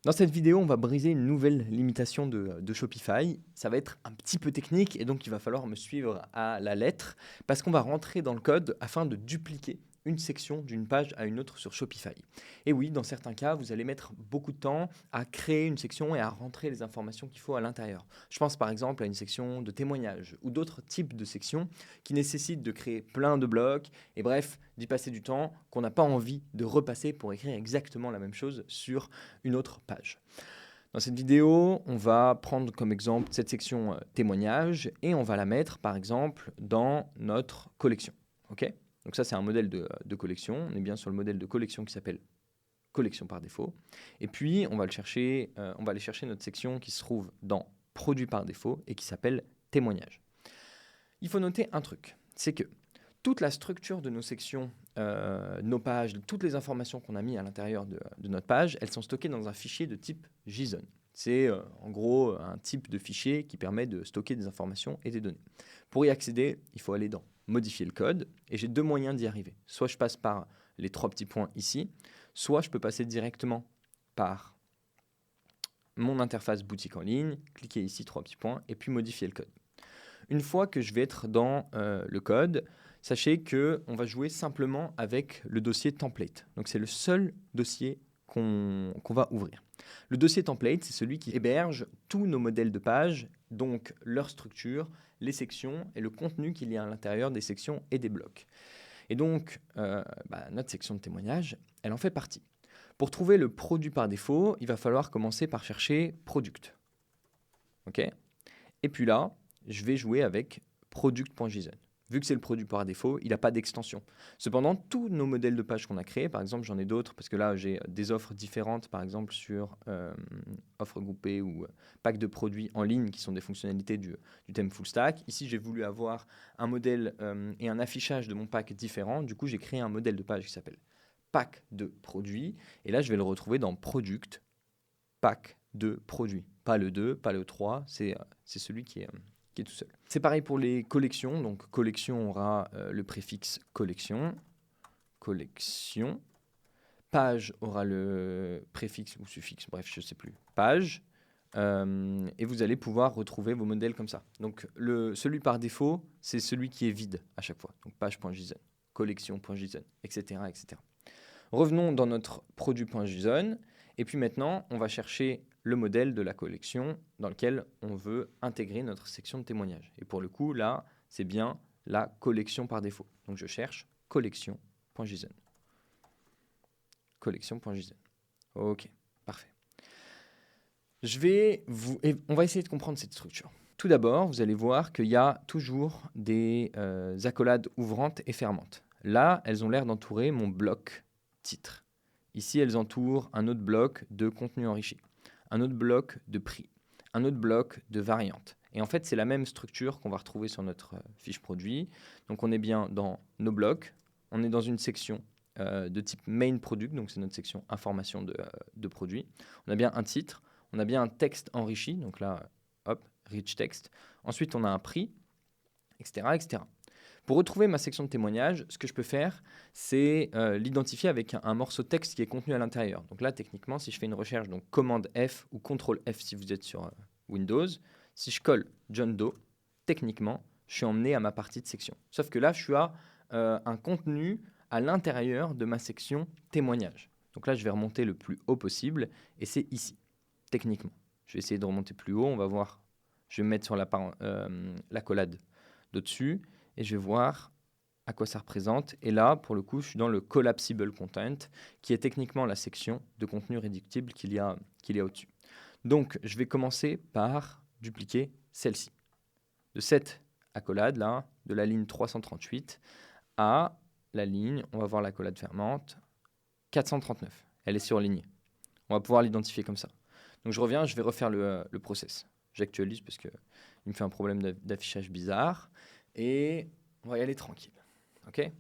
Dans cette vidéo, on va briser une nouvelle limitation de Shopify. Ça va être un petit peu technique et donc il va falloir me suivre à la lettre parce qu'on va rentrer dans le code afin de dupliquer une section d'une page à une autre sur Shopify. Et oui, dans certains cas, vous allez mettre beaucoup de temps à créer une section et à rentrer les informations qu'il faut à l'intérieur. Je pense par exemple à une section de témoignages ou d'autres types de sections qui nécessitent de créer plein de blocs et bref, d'y passer du temps qu'on n'a pas envie de repasser pour écrire exactement la même chose sur une autre page. Dans cette vidéo, on va prendre comme exemple cette section témoignage et on va la mettre par exemple dans notre collection. Ok, donc ça c'est un modèle de collection. On est bien sur le modèle de collection qui s'appelle collection par défaut. Et puis on va aller chercher notre section qui se trouve dans produit par défaut et qui s'appelle témoignage. Il faut noter un truc, c'est que toute la structure de nos sections, nos pages, toutes les informations qu'on a mis à l'intérieur de notre page, elles sont stockées dans un fichier de type JSON. C'est en gros un type de fichier qui permet de stocker des informations et des données. Pour y accéder, il faut aller dans modifier le code et j'ai deux moyens d'y arriver. Soit je passe par les trois petits points ici, soit je peux passer directement par mon interface boutique en ligne, cliquer ici trois petits points et puis modifier le code. Une fois que je vais être dans le code, sachez qu'on va jouer simplement avec le dossier template. Donc c'est le seul dossier qu'on va ouvrir. Le dossier template, c'est celui qui héberge tous nos modèles de pages, donc leur structure, les sections et le contenu qu'il y a à l'intérieur des sections et des blocs. Et donc, notre section de témoignage, elle en fait partie. Pour trouver le produit par défaut, il va falloir commencer par chercher product. OK ? Et puis là, je vais jouer avec product.json. Vu que c'est le produit par défaut, il n'a pas d'extension. Cependant, tous nos modèles de pages qu'on a créés, par exemple, j'en ai d'autres, parce que là, j'ai des offres différentes, par exemple, sur offres groupées ou pack de produits en ligne, qui sont des fonctionnalités du thème full stack. Ici, j'ai voulu avoir un modèle et un affichage de mon pack différent. Du coup, j'ai créé un modèle de page qui s'appelle pack de produits. Et là, je vais le retrouver dans product, pack de produits. Pas le 2, pas le 3, c'est celui qui est tout seul. C'est pareil pour les collections. Donc, collection aura le préfixe collection. Collection. Page aura le préfixe ou suffixe, bref, je ne sais plus. Page. Et vous allez pouvoir retrouver vos modèles comme ça. Donc, celui par défaut, c'est celui qui est vide à chaque fois. Donc, page.json, collection.json, etc., etc. Revenons dans notre produit.json. Et puis maintenant, on va chercher le modèle de la collection dans lequel on veut intégrer notre section de témoignage. Et pour le coup, là, c'est bien la collection par défaut. Donc je cherche collection.json. Collection.json. Ok, parfait. On va essayer de comprendre cette structure. Tout d'abord, vous allez voir qu'il y a toujours des accolades ouvrantes et fermantes. Là, elles ont l'air d'entourer mon bloc titre. Ici, elles entourent un autre bloc de contenu enrichi, un autre bloc de prix, un autre bloc de variantes. Et en fait, c'est la même structure qu'on va retrouver sur notre fiche produit. Donc, on est bien dans nos blocs, on est dans une section de type main product, donc c'est notre section information de produit. On a bien un titre, on a bien un texte enrichi, donc là, hop, rich text. Ensuite, on a un prix, etc., etc. Pour retrouver ma section de témoignage, ce que je peux faire, c'est l'identifier avec un morceau de texte qui est contenu à l'intérieur. Donc là, techniquement, si je fais une recherche, donc commande F ou CTRL F si vous êtes sur Windows, si je colle John Doe, techniquement, je suis emmené à ma partie de section. Sauf que là, je suis à un contenu à l'intérieur de ma section témoignage. Donc là, je vais remonter le plus haut possible et c'est ici, techniquement. Je vais essayer de remonter plus haut, on va voir. Je vais me mettre sur l'accolade de-dessus et je vais voir à quoi ça représente. Et là, pour le coup, je suis dans le collapsible content, qui est techniquement la section de contenu réductible qu'il y a au-dessus. Donc, je vais commencer par dupliquer celle-ci. De cette accolade-là, de la ligne 338 à la ligne, on va voir l'accolade fermante, 439. Elle est surlignée. On va pouvoir l'identifier comme ça. Donc, je reviens, je vais refaire le process. J'actualise parce qu'il me fait un problème d'affichage bizarre. Et on va y aller tranquille. Ok ?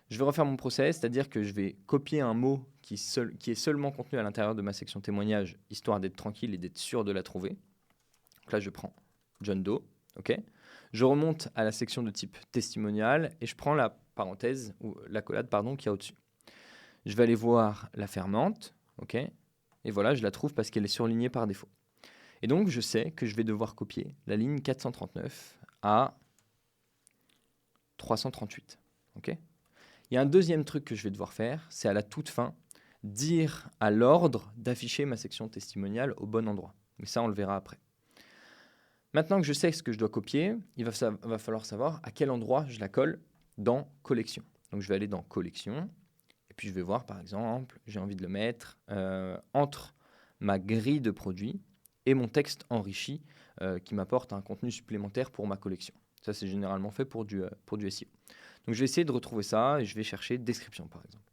Je vais refaire mon process, c'est-à-dire que je vais copier un mot qui est seulement contenu à l'intérieur de ma section témoignage, histoire d'être tranquille et d'être sûr de la trouver. Donc là, je prends John Doe. Ok ? Je remonte à la section de type testimonial et je prends la parenthèse, ou l'accolade, pardon, qui est au-dessus. Je vais aller voir la fermante. Ok ? Et voilà, je la trouve parce qu'elle est surlignée par défaut. Et donc, je sais que je vais devoir copier la ligne 439 à 338. Ok ? Il y a un deuxième truc que je vais devoir faire, c'est à la toute fin, dire à l'ordre d'afficher ma section testimoniale au bon endroit. Mais ça, on le verra après. Maintenant que je sais ce que je dois copier, il va falloir savoir à quel endroit je la colle dans collection. Donc, je vais aller dans collection, et puis je vais voir, par exemple, j'ai envie de le mettre entre ma grille de produits et mon texte enrichi qui m'apporte un contenu supplémentaire pour ma collection. Ça, c'est généralement fait pour du SEO. Donc, je vais essayer de retrouver ça et je vais chercher description, par exemple.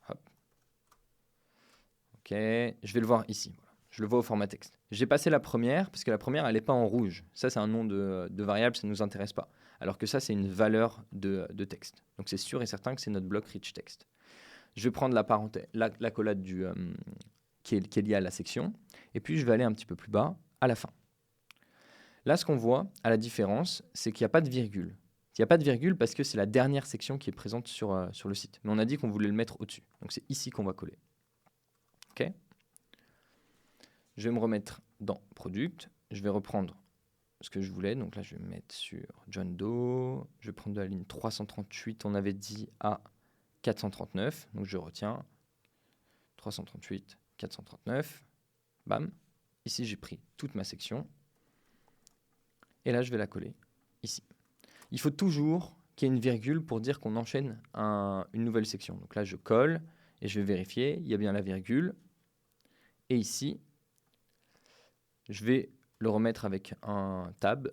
Hop. OK, je vais le voir ici. Voilà. Je le vois au format texte. J'ai passé la première parce que la première, elle n'est pas en rouge. Ça, c'est un nom de variable, ça ne nous intéresse pas. Alors que ça, c'est une valeur de texte. Donc, c'est sûr et certain que c'est notre bloc rich text. Je vais prendre la parenthèse, l'accolade qui est liée à la section. Et puis, je vais aller un petit peu plus bas, à la fin. Là, ce qu'on voit, à la différence, c'est qu'il n'y a pas de virgule. Il n'y a pas de virgule parce que c'est la dernière section qui est présente sur le site. Mais on a dit qu'on voulait le mettre au-dessus. Donc, c'est ici qu'on va coller. OK ? Je vais me remettre dans Product. Je vais reprendre ce que je voulais. Donc là, je vais me mettre sur John Doe. Je vais prendre de la ligne 338, on avait dit, à 439. Donc, je retiens 338, 439. Bam. Ici, j'ai pris toute ma section. Et là, je vais la coller ici. Il faut toujours qu'il y ait une virgule pour dire qu'on enchaîne une nouvelle section. Donc là, je colle et je vais vérifier. Il y a bien la virgule. Et ici, je vais le remettre avec un tab.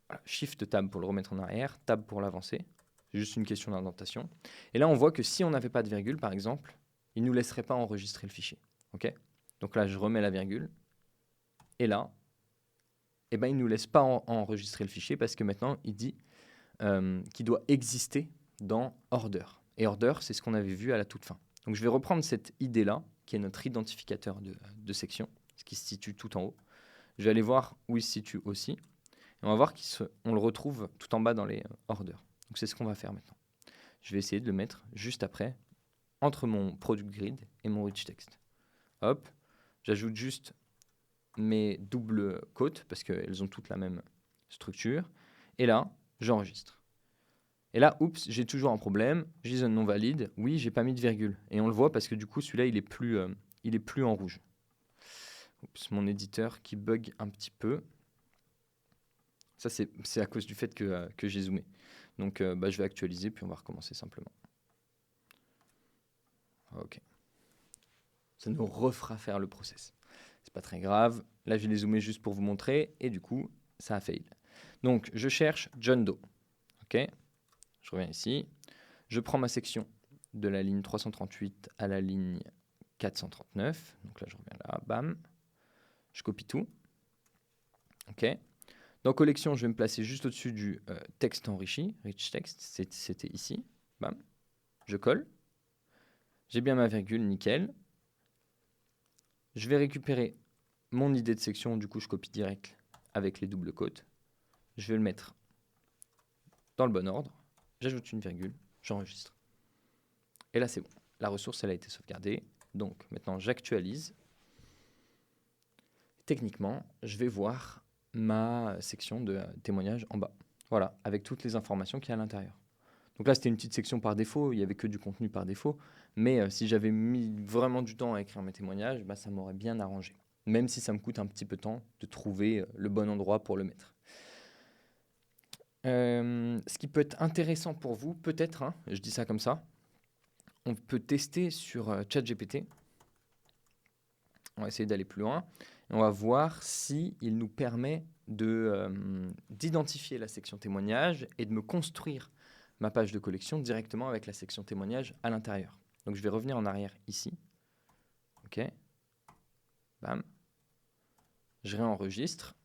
Voilà, Shift tab pour le remettre en arrière, tab pour l'avancer. C'est juste une question d'indentation. Et là, on voit que si on n'avait pas de virgule, par exemple, il ne nous laisserait pas enregistrer le fichier. OK ? Donc là, je remets la virgule. Et là, il ne nous laisse pas enregistrer le fichier parce que maintenant, il dit qu'il doit exister dans order. Et order, c'est ce qu'on avait vu à la toute fin. Donc, je vais reprendre cette idée-là, qui est notre identificateur de section, ce qui se situe tout en haut. Je vais aller voir où il se situe aussi. Et on va voir qu'on le retrouve tout en bas dans les orders. Donc, c'est ce qu'on va faire maintenant. Je vais essayer de le mettre juste après, entre mon product grid et mon rich text. Hop, j'ajoute juste mes doubles côtes, parce qu'elles ont toutes la même structure. Et là, j'enregistre. Et là, oups, j'ai toujours un problème. JSON non valide. Oui, j'ai pas mis de virgule. Et on le voit parce que du coup, celui-là, il est plus en rouge. Oups, mon éditeur qui bug un petit peu. Ça, c'est à cause du fait que j'ai zoomé. Donc, je vais actualiser, puis on va recommencer simplement. OK. Ça nous refera faire le process. C'est pas très grave. Là, je l'ai zoomé juste pour vous montrer. Et du coup, ça a fail. Donc, je cherche John Doe. OK. Je reviens ici. Je prends ma section de la ligne 338 à la ligne 439. Donc là, je reviens là. Bam. Je copie tout. OK. Dans collection, je vais me placer juste au-dessus du texte enrichi, rich text. C'était ici. Bam. Je colle. J'ai bien ma virgule, nickel. Je vais récupérer mon idée de section. Du coup, je copie direct avec les doubles côtes. Je vais le mettre dans le bon ordre. J'ajoute une virgule. J'enregistre. Et là, c'est bon. La ressource, elle a été sauvegardée. Donc, maintenant, j'actualise. Techniquement, je vais voir ma section de témoignage en bas. Voilà, avec toutes les informations qu'il y a à l'intérieur. Donc là, c'était une petite section par défaut, il n'y avait que du contenu par défaut. Mais si j'avais mis vraiment du temps à écrire mes témoignages, ça m'aurait bien arrangé. Même si ça me coûte un petit peu de temps de trouver le bon endroit pour le mettre. Ce qui peut être intéressant pour vous, peut-être, je dis ça comme ça, on peut tester sur ChatGPT. On va essayer d'aller plus loin. Et on va voir s'il nous permet d'identifier la section témoignage et de me construire ma page de collection directement avec la section témoignage à l'intérieur. Donc, je vais revenir en arrière ici. OK. Bam. Je réenregistre.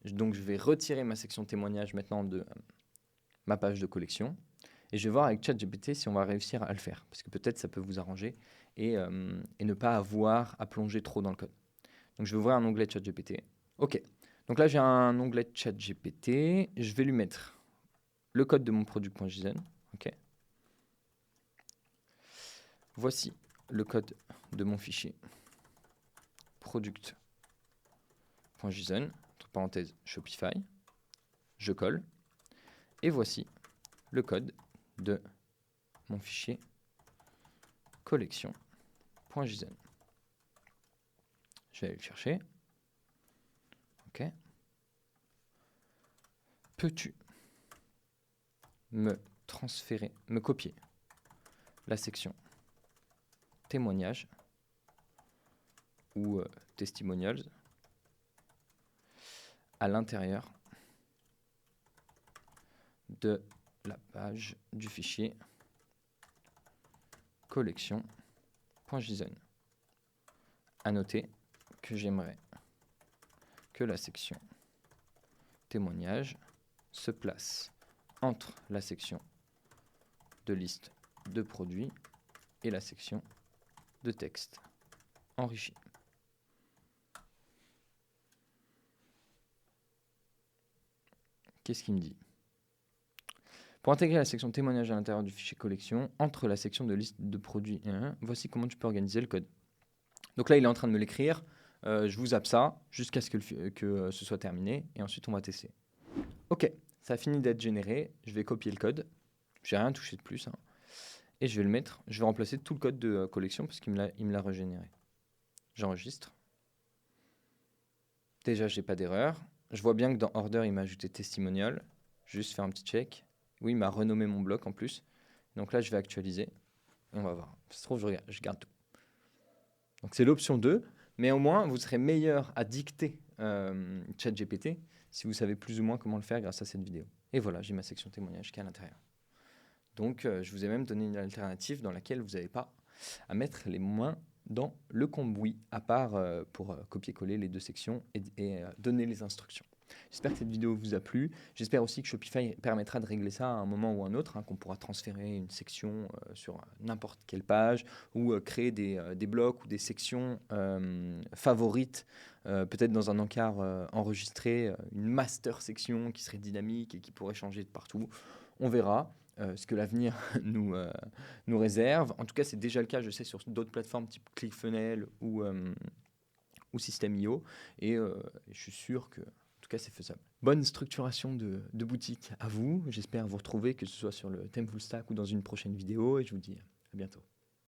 Donc, je vais retirer ma section témoignage maintenant de ma page de collection. Et je vais voir avec ChatGPT si on va réussir à le faire. Parce que peut-être ça peut vous arranger et ne pas avoir à plonger trop dans le code. Donc, je vais ouvrir un onglet ChatGPT. OK. Donc là, j'ai un onglet ChatGPT. Je vais lui mettre le code de mon product.json. OK. Voici le code de mon fichier product.json, entre parenthèses Shopify, je colle, et voici le code de mon fichier collection.json. Je vais aller le chercher. OK. Peux-tu me copier la section témoignages ou testimonials à l'intérieur de la page du fichier collection.json. À noter que j'aimerais que la section témoignages se place entre la section de liste de produits et la section de texte enrichi. Qu'est-ce qu'il me dit? Pour intégrer la section témoignage à l'intérieur du fichier collection, entre la section de liste de produits et voici comment tu peux organiser le code. Donc là, il est en train de me l'écrire. Je vous zappe ça jusqu'à ce que ce soit terminé et ensuite on va tester. Ok, ça a fini d'être généré. Je vais copier le code. J'ai rien touché de plus. Et je vais le mettre. Je vais remplacer tout le code de collection parce qu'il me l'a régénéré. J'enregistre. Déjà, j'ai pas d'erreur. Je vois bien que dans Order, il m'a ajouté Testimonial. Juste faire un petit check. Oui, il m'a renommé mon bloc en plus. Donc là, je vais actualiser. Et on va voir. Ça se trouve, je garde tout. Donc c'est l'option 2. Mais au moins, vous serez meilleur à dicter ChatGPT si vous savez plus ou moins comment le faire grâce à cette vidéo. Et voilà, j'ai ma section témoignage qui est à l'intérieur. Donc, je vous ai même donné une alternative dans laquelle vous n'avez pas à mettre les mains dans le cambouis, à part pour copier-coller les deux sections et donner les instructions. J'espère que cette vidéo vous a plu. J'espère aussi que Shopify permettra de régler ça à un moment ou un autre, qu'on pourra transférer une section sur n'importe quelle page ou créer des blocs ou des sections favorites, peut-être dans un encart enregistré, une master section qui serait dynamique et qui pourrait changer de partout. On verra. Ce que l'avenir nous réserve. En tout cas, c'est déjà le cas, je sais, sur d'autres plateformes type ClickFunnels ou System.io. Et je suis sûr que, en tout cas, c'est faisable. Bonne structuration de boutique à vous. J'espère vous retrouver, que ce soit sur le thème full stack ou dans une prochaine vidéo. Et je vous dis à bientôt.